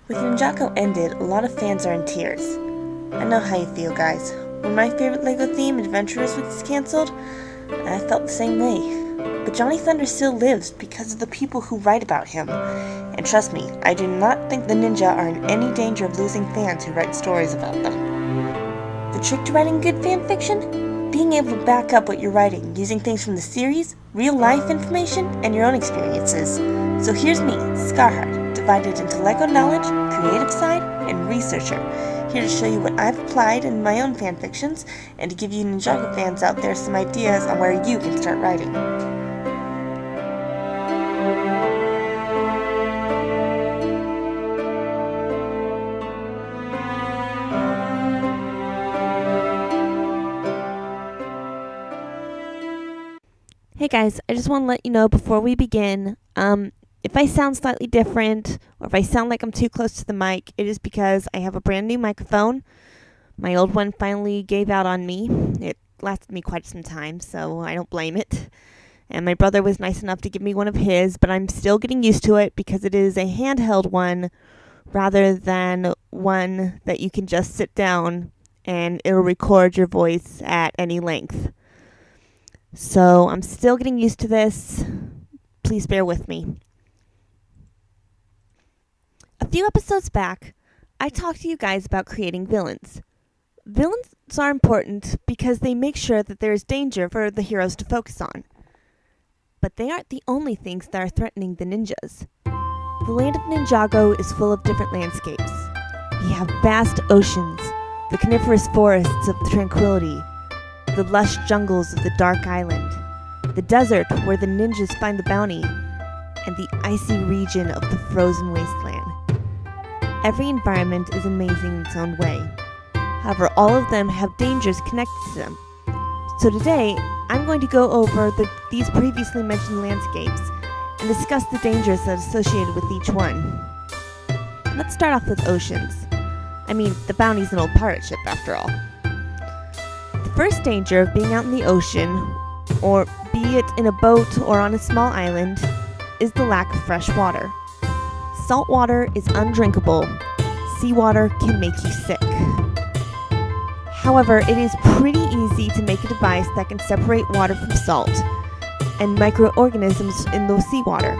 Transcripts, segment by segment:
With Ninjago ended, a lot of fans are in tears. I know how you feel, guys. When my favorite LEGO theme, Adventurers, was cancelled, I felt the same way. But Johnny Thunder still lives because of the people who write about him. And trust me, I do not think the ninja are in any danger of losing fans who write stories about them. The trick to writing good fan fiction? Being able to back up what you're writing using things from the series, real-life information, and your own experiences. So here's me, Scarheart, divided into LEGO knowledge, creative side, and researcher, here to show you what I've applied in my own fanfictions, and to give you Ninjago fans out there some ideas on where you can start writing. Hey guys, I just want to let you know before we begin, if I sound slightly different, or if I sound like I'm too close to the mic, it is because I have a brand new microphone. My old one finally gave out on me. It lasted me quite some time, so I don't blame it. And my brother was nice enough to give me one of his, but I'm still getting used to it because it is a handheld one rather than one that you can just sit down and it'll record your voice at any length. So I'm still getting used to this. Please bear with me. A few episodes back, I talked to you guys about creating villains. Villains are important because they make sure that there is danger for the heroes to focus on. But they aren't the only things that are threatening the ninjas. The land of Ninjago is full of different landscapes. We have vast oceans, the coniferous forests of tranquility, the lush jungles of the Dark Island, the desert where the ninjas find the bounty, and the icy region of the frozen wasteland. Every environment is amazing in its own way. However, all of them have dangers connected to them. So today, I'm going to go over these previously mentioned landscapes and discuss the dangers that are associated with each one. Let's start off with oceans. I mean, the bounty's an old pirate ship after all. The first danger of being out in the ocean, or be it in a boat or on a small island, is the lack of fresh water. Salt water is undrinkable. Seawater can make you sick. However, it is pretty easy to make a device that can separate water from salt and microorganisms in the seawater.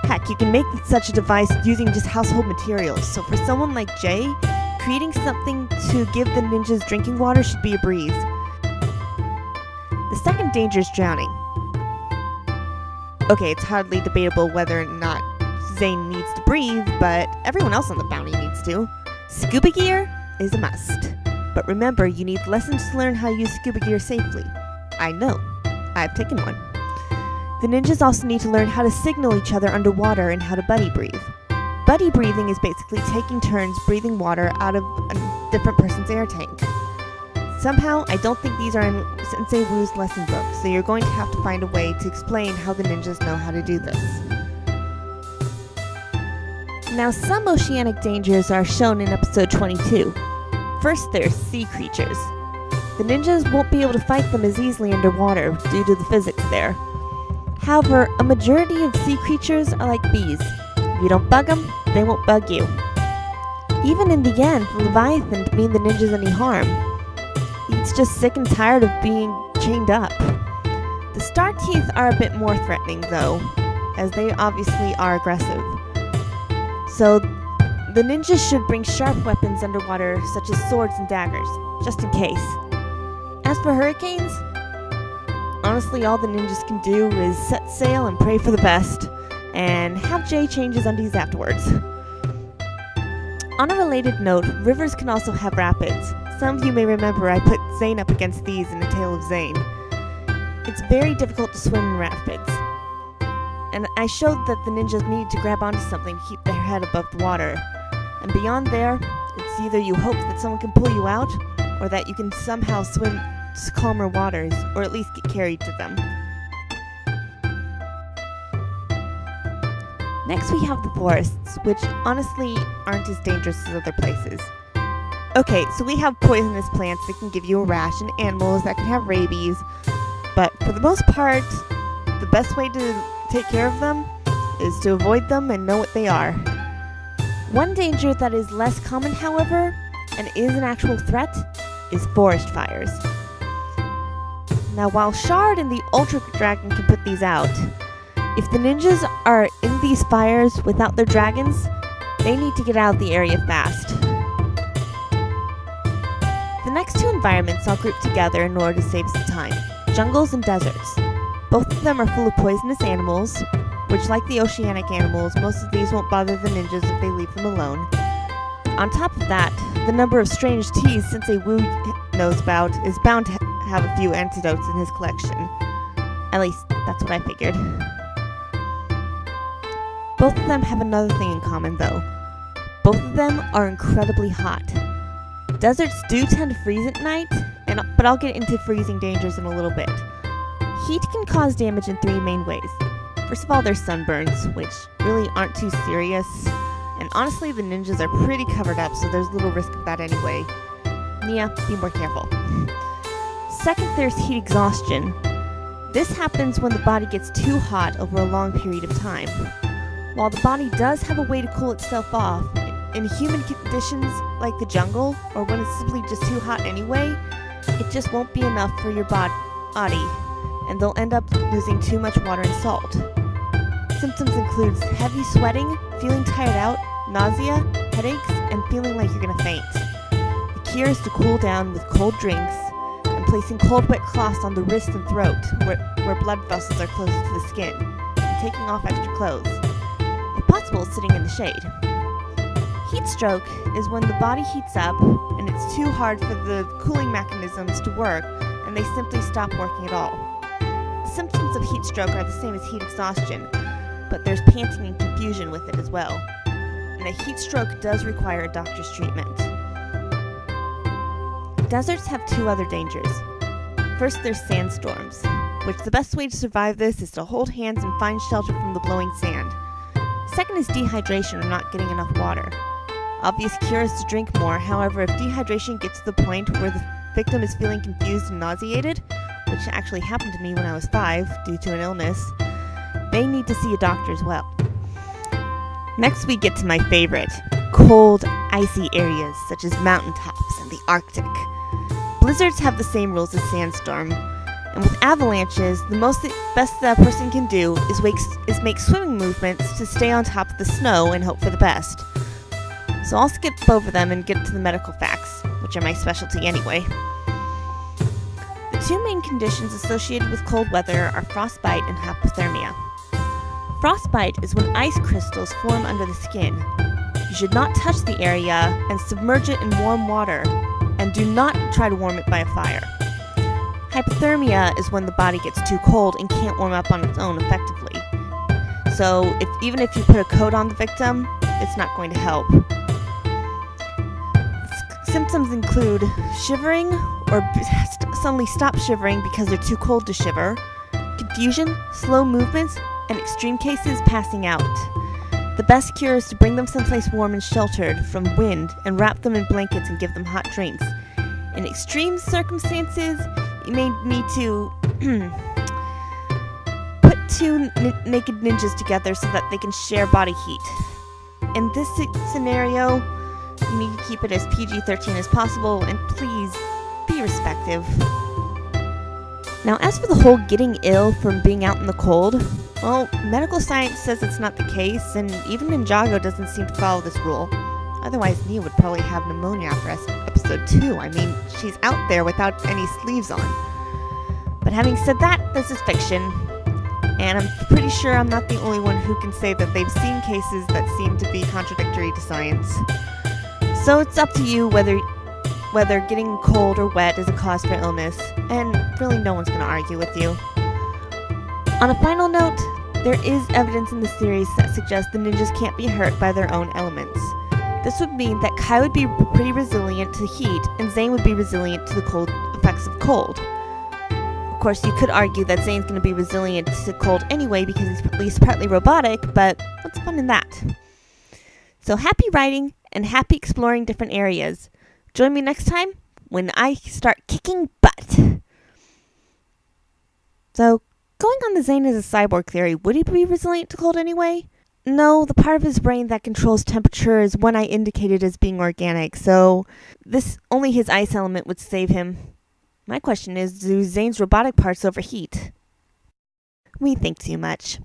Heck, you can make such a device using just household materials. So for someone like Jay, creating something to give the ninjas drinking water should be a breeze. The second danger is drowning. Okay, it's hardly debatable whether or not Zane needs to breathe, but everyone else on the bounty needs to. Scuba gear is a must. But remember, you need lessons to learn how to use scuba gear safely. I know. I've taken one. The ninjas also need to learn how to signal each other underwater and how to buddy breathe. Buddy breathing is basically taking turns breathing water out of a different person's air tank. Somehow, I don't think these are in Sensei Wu's lesson book, so you're going to have to find a way to explain how the ninjas know how to do this. Now, some oceanic dangers are shown in episode 22. First, there's sea creatures. The ninjas won't be able to fight them as easily underwater due to the physics there. However, a majority of sea creatures are like bees. If you don't bug them, they won't bug you. Even in the end, the Leviathan didn't mean the ninjas any harm. He's just sick and tired of being chained up. The star teeth are a bit more threatening though, as they obviously are aggressive. So, the ninjas should bring sharp weapons underwater, such as swords and daggers, just in case. As for hurricanes, honestly all the ninjas can do is set sail and pray for the best, and have Jay change his undies afterwards. On a related note, rivers can also have rapids. Some of you may remember I put Zane up against these in A Tale of Zane. It's very difficult to swim in rapids. And I showed that the ninjas needed to grab onto something to keep their head above the water. And beyond there, it's either you hope that someone can pull you out, or that you can somehow swim to calmer waters, or at least get carried to them. Next we have the forests, which honestly aren't as dangerous as other places. Okay, so we have poisonous plants that can give you a rash, and animals that can have rabies, but for the most part, the best way to take care of them is to avoid them and know what they are. One danger that is less common, however, and is an actual threat, is forest fires. Now, while Shard and the Ultra Dragon can put these out, if the ninjas are in these fires without their dragons, they need to get out of the area fast. The next two environments I'll group together in order to save some time: jungles and deserts. Both of them are full of poisonous animals, which, like the oceanic animals, most of these won't bother the ninjas if they leave them alone. On top of that, the number of strange teas Sensei Wu knows about is bound to have a few antidotes in his collection. At least, that's what I figured. Both of them have another thing in common, though. Both of them are incredibly hot. Deserts do tend to freeze at night, but I'll get into freezing dangers in a little bit. Heat can cause damage in three main ways. First of all, there's sunburns, which really aren't too serious, and honestly, the ninjas are pretty covered up, so there's little risk of that anyway. Yeah, be more careful. Second, there's heat exhaustion. This happens when the body gets too hot over a long period of time. While the body does have a way to cool itself off, in human conditions like the jungle, or when it's simply just too hot anyway, it just won't be enough for your body, and they'll end up losing too much water and salt. Symptoms include heavy sweating, feeling tired out, nausea, headaches, and feeling like you're gonna faint. The cure is to cool down with cold drinks and placing cold wet cloths on the wrist and throat, where blood vessels are closest to the skin, and taking off extra clothes. If possible, sitting in the shade. Heat stroke is when the body heats up and it's too hard for the cooling mechanisms to work, and they simply stop working at all. The symptoms of heat stroke are the same as heat exhaustion, but there's panting and confusion with it as well. And a heat stroke does require a doctor's treatment. Deserts have two other dangers. First, there's sandstorms, which the best way to survive this is to hold hands and find shelter from the blowing sand. Second is dehydration or not getting enough water. Obvious cure is to drink more, however, if dehydration gets to the point where the victim is feeling confused and nauseated, which actually happened to me when I was 5 due to an illness, they need to see a doctor as well. Next, we get to my favorite: cold, icy areas such as mountaintops and the Arctic. Blizzards have the same rules as sandstorm, and with avalanches, the best that a person can do is make swimming movements to stay on top of the snow and hope for the best. So I'll skip over them and get to the medical facts, which are my specialty anyway. The two main conditions associated with cold weather are frostbite and hypothermia. Frostbite is when ice crystals form under the skin. You should not touch the area and submerge it in warm water, and do not try to warm it by a fire. Hypothermia is when the body gets too cold and can't warm up on its own effectively. So even if you put a coat on the victim, it's not going to help. Symptoms include shivering or suddenly stop shivering because they're too cold to shiver, confusion, slow movements, and extreme cases, passing out. The best cure is to bring them someplace warm and sheltered from wind and wrap them in blankets and give them hot drinks. In extreme circumstances, you may need to put two naked ninjas together so that they can share body heat. In this scenario, you need to keep it as PG-13 as possible, and please be respectful. Now, as for the whole getting ill from being out in the cold, well, medical science says it's not the case, and even Ninjago doesn't seem to follow this rule. Otherwise, Nia would probably have pneumonia after episode 2. I mean, she's out there without any sleeves on. But having said that, this is fiction, and I'm pretty sure I'm not the only one who can say that they've seen cases that seem to be contradictory to science. So it's up to you whether getting cold or wet is a cause for illness, and really no one's going to argue with you. On a final note, there is evidence in the series that suggests the ninjas can't be hurt by their own elements. This would mean that Kai would be pretty resilient to heat, and Zane would be resilient to the cold effects of cold. Of course, you could argue that Zane's going to be resilient to cold anyway because he's at least partly robotic, but what's fun in that? So happy writing, and happy exploring different areas. Join me next time when I start kicking butt. So, going on the Zane as a cyborg theory, would he be resilient to cold anyway? No, the part of his brain that controls temperature is one I indicated as being organic, so only his ice element would save him. My question is, do Zane's robotic parts overheat? We think too much.